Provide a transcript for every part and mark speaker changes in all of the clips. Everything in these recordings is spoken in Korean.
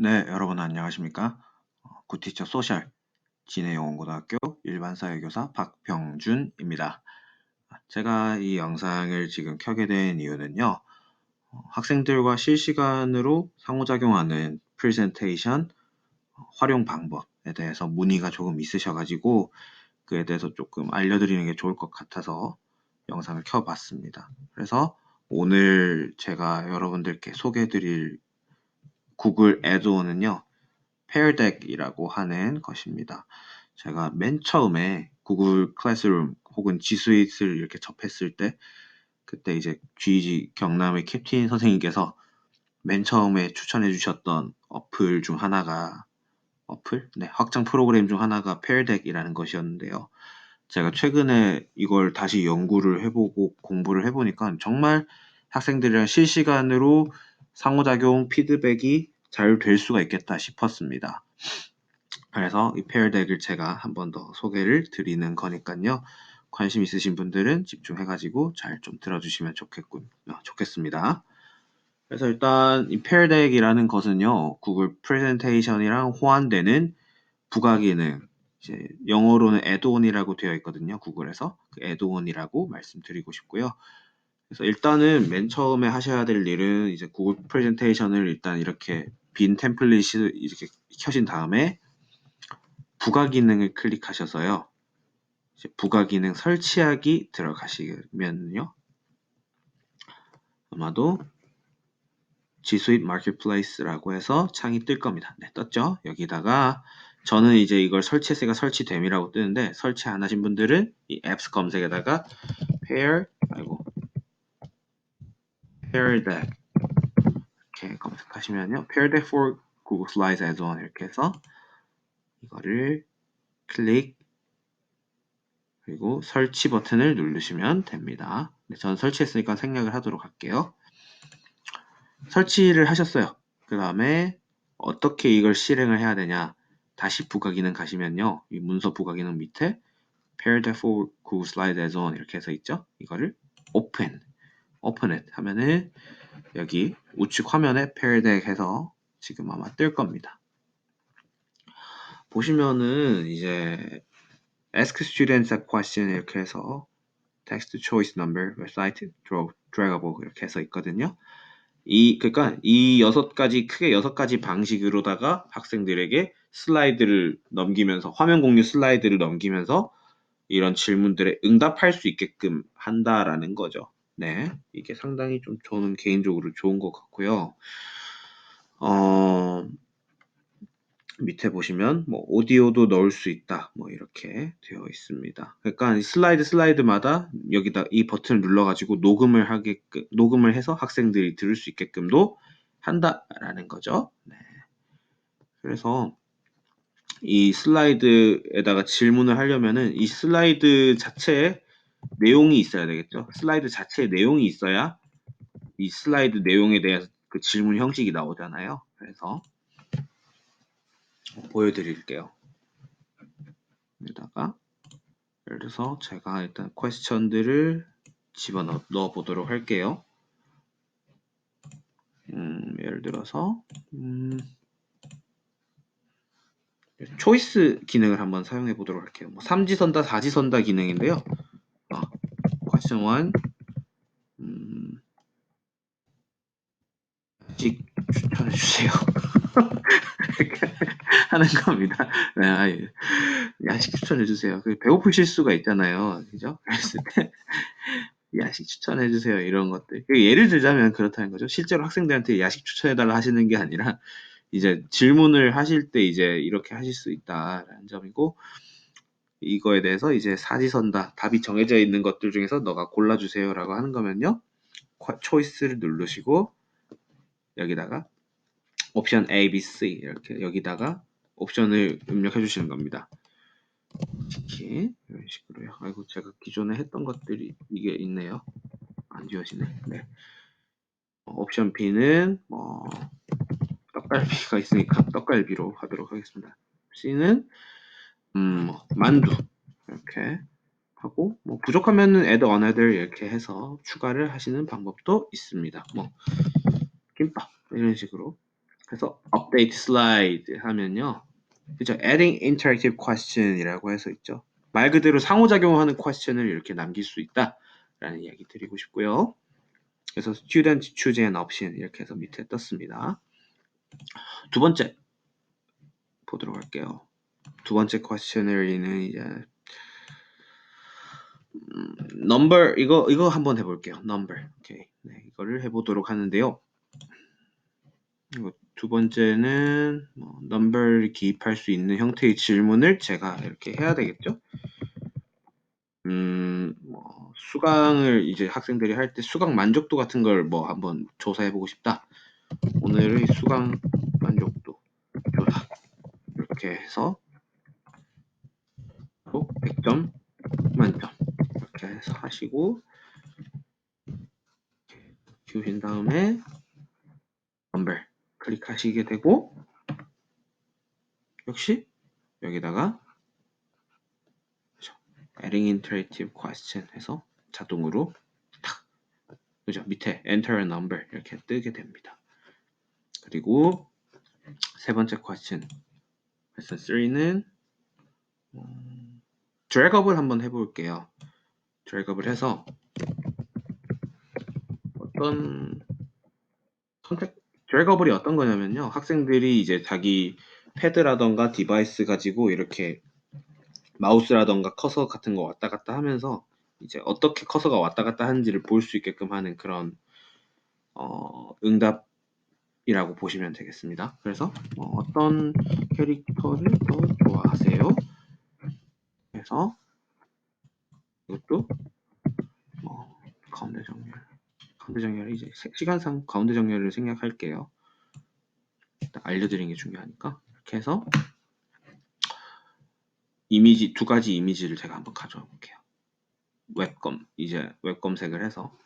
Speaker 1: 네, 여러분 안녕하십니까? 굿티처 소셜 진해영원고등학교 일반사회교사 박병준입니다. 제가 이 영상을 지금 켜게 된 이유는요. 학생들과 실시간으로 상호작용하는 프레젠테이션 활용 방법에 대해서 문의가 조금 있으셔가지고 그에 대해서 조금 알려드리는 게 좋을 것 같아서 영상을 켜봤습니다. 그래서 오늘 제가 여러분들께 소개해드릴 구글 애드온은요. 페어덱이라고 하는 것입니다. 제가 맨 처음에 구글 클래스룸 혹은 G 스윗을 이렇게 접했을 때 그때 이제 GG 경남의 캡틴 선생님께서 맨 처음에 추천해 주셨던 어플 중 하나가 네, 확장 프로그램 중 하나가 페어덱이라는 것이었는데요. 제가 최근에 이걸 다시 연구를 해보고 공부를 해보니까 정말 학생들이랑 실시간으로 상호작용 피드백이 잘 될 수가 있겠다 싶었습니다. 그래서 이 페어덱을 제가 한 번 더 소개를 드리는 거니까요. 관심 있으신 분들은 집중해가지고 잘 좀 들어주시면 좋겠습니다. 그래서 일단 이 페어덱이라는 것은요. 구글 프레젠테이션이랑 호환되는 부가기능, 이제 영어로는 애드온이라고 되어 있거든요. 구글에서 그 애드온이라고 말씀드리고 싶고요. 그래서 일단은 맨 처음에 하셔야 될 일은 이제 구글 프레젠테이션을 일단 이렇게 빈 템플릿을 이렇게 켜신 다음에 부가 기능을 클릭하셔서요. 이제 부가 기능 설치하기 들어가시면요. 아마도 G Suite Marketplace라고 해서 창이 뜰 겁니다. 네, 떴죠? 여기다가 저는 이제 이걸 설치했으니까 설치됨이라고 뜨는데 설치 안 하신 분들은 이 앱스 검색에다가 pair deck 이렇게 검색하시면요. pair deck for Google Slides as on 이렇게 해서 이거를 클릭 그리고 설치 버튼을 누르시면 됩니다. 네, 저는 설치했으니까 생략을 하도록 할게요. 설치를 하셨어요. 그 다음에 어떻게 이걸 실행을 해야 되냐. 다시 부가 기능 가시면요. 이 문서 부가 기능 밑에 pair the for Google Slide as on 이렇게 해서 있죠. 이거를 open it 하면은 여기 우측 화면에 pair deck 해서 지금 아마 뜰 겁니다. 보시면은 이제 ask students a question 이렇게 해서 text choice number, website, draggable 이렇게 해서 있거든요. 그러니까 이 크게 여섯 가지 방식으로다가 학생들에게 슬라이드를 넘기면서 화면 공유 슬라이드를 넘기면서 이런 질문들에 응답할 수 있게끔 한다라는 거죠. 네, 이게 상당히 좀 저는 개인적으로 좋은 것 같고요. 밑에 보시면 뭐 오디오도 넣을 수 있다 뭐 이렇게 되어 있습니다. 그러니까 슬라이드마다 여기다 이 버튼을 눌러가지고 녹음을 해서 학생들이 들을 수 있게끔도 한다라는 거죠. 네. 그래서 이 슬라이드에다가 질문을 하려면은 이 슬라이드 자체에 내용이 있어야 되겠죠. 슬라이드 자체에 내용이 있어야 이 슬라이드 내용에 대해서 그 질문 형식이 나오잖아요. 그래서 보여드릴게요. 여기다가 예를 들어서 제가 일단 퀘스천들을 집어넣어 보도록 할게요. 예를 들어서 초이스 기능을 한번 사용해 보도록 할게요. 뭐 3지선다, 4지선다 기능인데요. 퀘스천 1 야식 추천해 주세요. 이렇게 하는 겁니다. 네, 야식 추천해 주세요. 배고프실 수가 있잖아요. 그죠? 그랬을 때 야식 추천해 주세요. 이런 것들. 예를 들자면 그렇다는 거죠. 실제로 학생들한테 야식 추천해 달라 하시는 게 아니라 이제 질문을 하실 때 이제 이렇게 하실 수 있다라는 점이고 이거에 대해서 이제 사지선다 답이 정해져 있는 것들 중에서 너가 골라주세요라고 하는 거면요. 초이스를 누르시고 여기다가 옵션 A, B, C 이렇게 여기다가 옵션을 입력해 주시는 겁니다. 특히 이런 식으로요. 아이고 제가 기존에 했던 것들이 이게 있네요. 안 지워지네. 네. 옵션 B는 뭐 떡갈비가 있으니까 떡갈비로 하도록 하겠습니다. C는 만두 이렇게 하고 뭐 부족하면은 add another 이렇게 해서 추가를 하시는 방법도 있습니다. 뭐 김밥 이런 식으로 그래서 update slide 하면요. 그죠? adding interactive question이라고 해서 있죠. 말 그대로 상호작용하는 question을 이렇게 남길 수 있다라는 이야기 드리고 싶고요. 그래서 student choose an option 이렇게 해서 밑에 떴습니다. 두 번째 보도록 할게요. 두 번째 questionnary는 이제 number 이거 한번 해볼게요. number 오케이. 네, 이거를 해보도록 하는데요. 두 번째는 number를 기입할 수 있는 형태의 질문을 제가 이렇게 해야 되겠죠. 수강을 이제 학생들이 할 때 수강 만족도 같은 걸 한번 조사해보고 싶다. 오늘의 수강 만족도 조사 이렇게 해서 100점 만점 이렇게 해서 하시고 주신 다음에 number 클릭하시게 되고 역시 여기다가 adding interactive question 해서 자동으로 탁 그죠 밑에 enter a number 이렇게 뜨게 됩니다. 그리고 세 번째 question 3는 드래그업을 한번 해볼게요. 드래그업을 해서 드래그업이 어떤 거냐면요. 학생들이 이제 자기 패드라던가 디바이스 가지고 이렇게 마우스라던가 커서 같은 거 왔다 갔다 하면서 이제 어떻게 커서가 왔다 갔다 하는지를 볼 수 있게끔 하는 그런 응답이라고 보시면 되겠습니다. 그래서 어떤 캐릭터를 더 좋아하세요? 그래서 이것도 가운데 정렬 이제 시간상 가운데 정렬을 생략할게요. 일단 알려드리는 게 중요하니까 이렇게 해서 이미지 두 가지 이미지를 제가 한번 가져와 볼게요. 웹 검색을 해서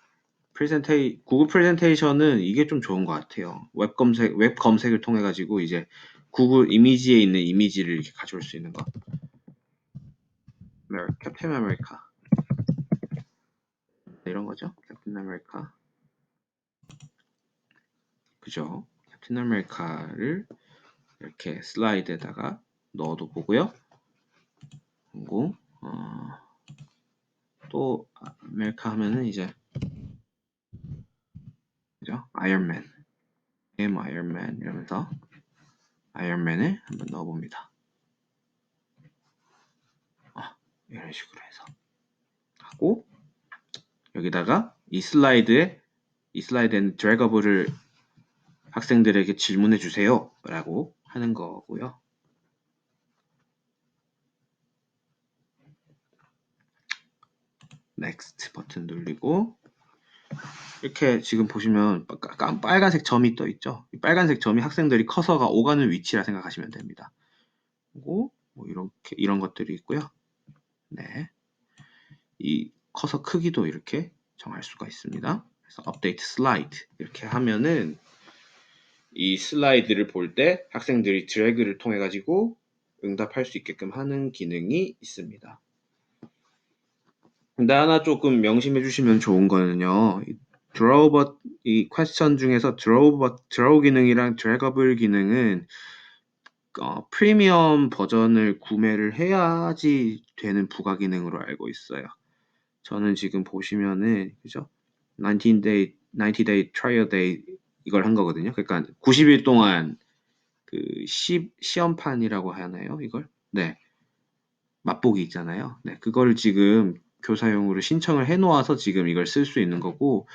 Speaker 1: 구글 프레젠테이션은 이게 좀 좋은 것 같아요. 웹 검색을 통해 가지고 이제 구글 이미지에 있는 이미지를 이렇게 가져올 수 있는 거. 캡틴 아메리카 이런 거죠. 캡틴 아메리카 그죠? 캡틴 아메리카를 이렇게 슬라이드에다가 넣어도 보고요. 그리고 또 아메리카 하면은 이제 그죠? 아이언맨 아이언맨 이러면서 아이언맨을 한번 넣어봅니다. 이런 식으로 해서 하고 여기다가 이 슬라이드에는 드래그업을 학생들에게 질문해 주세요 라고 하는 거고요. Next 버튼 누르고 이렇게 지금 보시면 빨간색 점이 떠 있죠. 이 빨간색 점이 학생들이 커서가 오가는 위치라 생각하시면 됩니다. 그리고 이렇게 이런 것들이 있고요. 네, 이 커서 크기도 이렇게 정할 수가 있습니다. 그래서 업데이트 슬라이드 이렇게 하면은 이 슬라이드를 볼 때 학생들이 드래그를 통해 가지고 응답할 수 있게끔 하는 기능이 있습니다. 근데 하나 조금 명심해 주시면 좋은 거는요. 이 퀘스천 중에서 드로우 기능이랑 드래그업을 기능은 프리미엄 버전을 구매를 해야지 되는 부가 기능으로 알고 있어요. 저는 지금 보시면은 그죠? 90day trial day 이걸 한 거거든요. 그러니까 90일 동안 그 시험판이라고 하나요? 이걸? 네. 맛보기 있잖아요. 네. 그거를 지금 교사용으로 신청을 해 놓아서 지금 이걸 쓸 수 있는 거고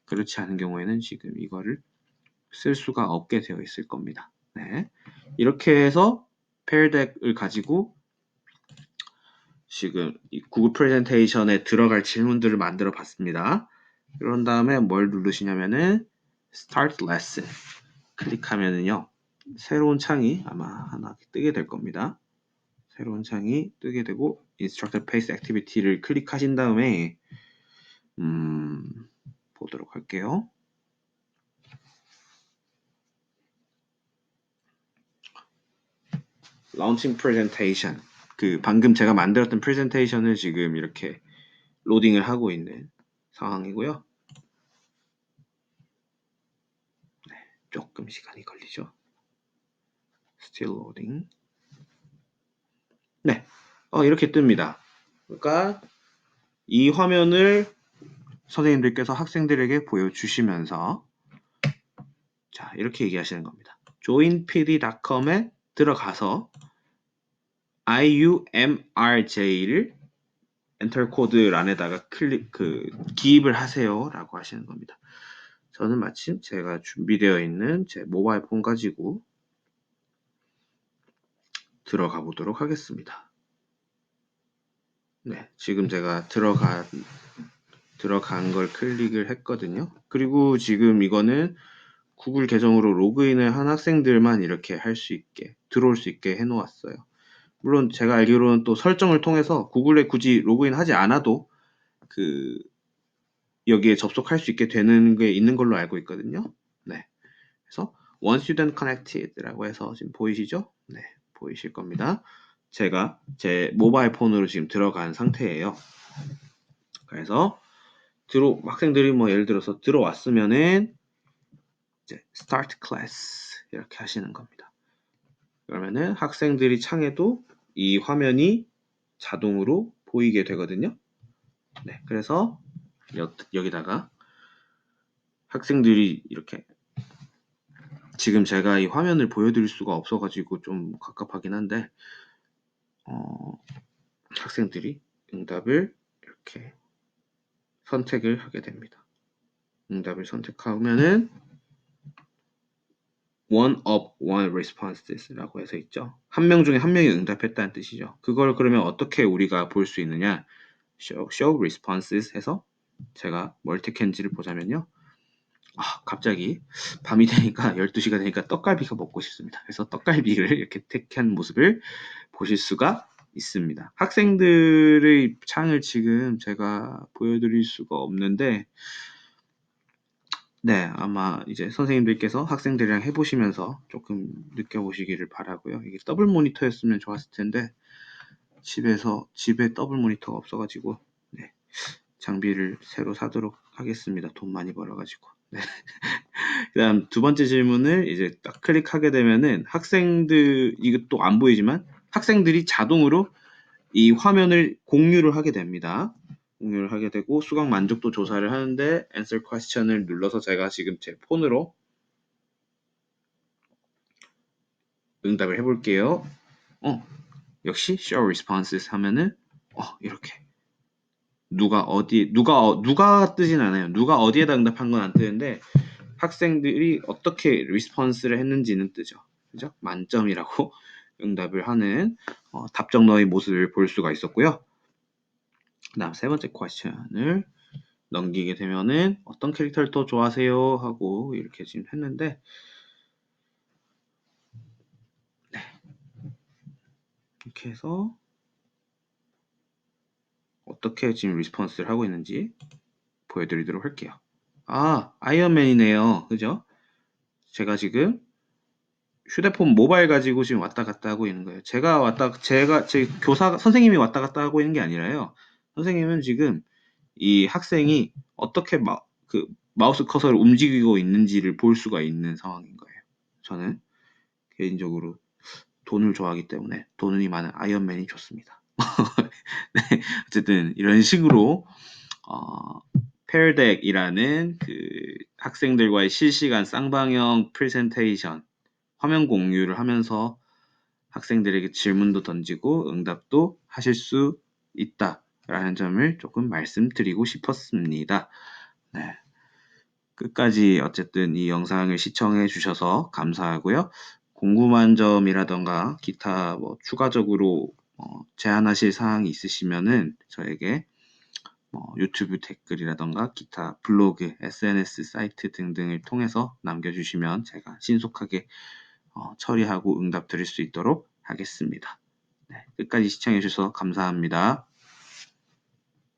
Speaker 1: 그렇지 않은 경우에는 지금 이거를 쓸 수가 없게 되어 있을 겁니다. 네. 이렇게 해서 페어덱을 가지고 지금 이 구글 프레젠테이션에 들어갈 질문들을 만들어 봤습니다. 그런 다음에 뭘 누르시냐면은 Start Lesson 클릭하면은요. 새로운 창이 아마 하나 뜨게 될 겁니다. 새로운 창이 뜨게 되고 Instructor Pace Activity를 클릭하신 다음에 보도록 할게요. Launching Presentation 그 방금 제가 만들었던 프레젠테이션을 지금 이렇게 로딩을 하고 있는 상황이고요. 네, 조금 시간이 걸리죠. Still loading. 네, 이렇게 뜹니다. 그러니까 이 화면을 선생님들께서 학생들에게 보여주시면서 자, 이렇게 얘기하시는 겁니다. joinpd.com에 들어가서 IUMRJ를 엔터 코드란에다가 기입을 하세요라고 하시는 겁니다. 저는 마침 제가 준비되어 있는 제 모바일 폰 가지고 들어가 보도록 하겠습니다. 네, 지금 제가 들어간 걸 클릭을 했거든요. 그리고 지금 이거는 구글 계정으로 로그인을 한 학생들만 이렇게 할 수 있게, 들어올 수 있게 해놓았어요. 물론 제가 알기로는 또 설정을 통해서 구글에 굳이 로그인 하지 않아도 여기에 접속할 수 있게 되는 게 있는 걸로 알고 있거든요. 네. 그래서 One Student Connected라고 해서 지금 보이시죠? 네, 보이실 겁니다. 제가 제 모바일 폰으로 지금 들어간 상태예요. 그래서 학생들이 뭐 예를 들어서 들어왔으면은 이제 Start Class 이렇게 하시는 겁니다. 그러면은 학생들이 창에도 이 화면이 자동으로 보이게 되거든요. 네, 그래서 여기다가 학생들이 이렇게 지금 제가 이 화면을 보여드릴 수가 없어가지고 좀 갑갑하긴 한데 학생들이 응답을 이렇게 선택을 하게 됩니다. 응답을 선택하면은 one of one responses라고 해서 있죠. 한 명 중에 한 명이 응답했다는 뜻이죠. 그걸 그러면 어떻게 우리가 볼 수 있느냐? show responses 해서 제가 뭘 택했는지를 보자면요. 갑자기 밤이 되니까 12시가 되니까 떡갈비가 먹고 싶습니다. 그래서 떡갈비를 이렇게 택한 모습을 보실 수가 있습니다. 학생들의 창을 지금 제가 보여드릴 수가 없는데 네, 아마 이제 선생님들께서 학생들이랑 해보시면서 조금 느껴보시기를 바라고요. 이게 더블 모니터였으면 좋았을 텐데 집에 더블 모니터가 없어가지고 네, 장비를 새로 사도록 하겠습니다. 돈 많이 벌어가지고. 네. 그다음 두 번째 질문을 이제 딱 클릭하게 되면은 이거 또 안 보이지만 학생들이 자동으로 이 화면을 공유를 하게 됩니다. 공유를 하게 되고 수강 만족도 조사를 하는데 answer question을 눌러서 제가 지금 제 폰으로 응답을 해볼게요. 역시 show responses 하면은 이렇게 누가 뜨진 않아요. 누가 어디에다 응답한 건 안 뜨는데 학생들이 어떻게 리스폰스를 했는지는 뜨죠. 그죠? 만점이라고 응답을 하는 답정너의 모습을 볼 수가 있었고요. 그다음 세 번째 퀘스천을 넘기게 되면은 어떤 캐릭터를 더 좋아하세요? 하고 이렇게 지금 했는데 네. 이렇게 해서 어떻게 지금 리스폰스를 하고 있는지 보여드리도록 할게요. 아이언맨이네요. 그죠? 제가 지금 휴대폰 모바일 가지고 지금 왔다 갔다 하고 있는 거예요. 제 선생님이 왔다 갔다 하고 있는 게 아니라요. 선생님은 지금 이 학생이 어떻게 마우스 커서를 움직이고 있는지를 볼 수가 있는 상황인 거예요. 저는 개인적으로 돈을 좋아하기 때문에 돈이 많은 아이언맨이 좋습니다. 네, 어쨌든 이런 식으로 페어덱이라는 학생들과의 실시간 쌍방향 프레젠테이션 화면 공유를 하면서 학생들에게 질문도 던지고 응답도 하실 수 있다라는 점을 조금 말씀드리고 싶었습니다. 네. 끝까지 어쨌든 이 영상을 시청해 주셔서 감사하고요. 궁금한 점이라던가 기타 추가적으로 제안하실 사항이 있으시면은 저에게 유튜브 댓글이라던가 기타 블로그, SNS 사이트 등등을 통해서 남겨주시면 제가 신속하게 처리하고 응답 드릴 수 있도록 하겠습니다. 네, 끝까지 시청해 주셔서 감사합니다.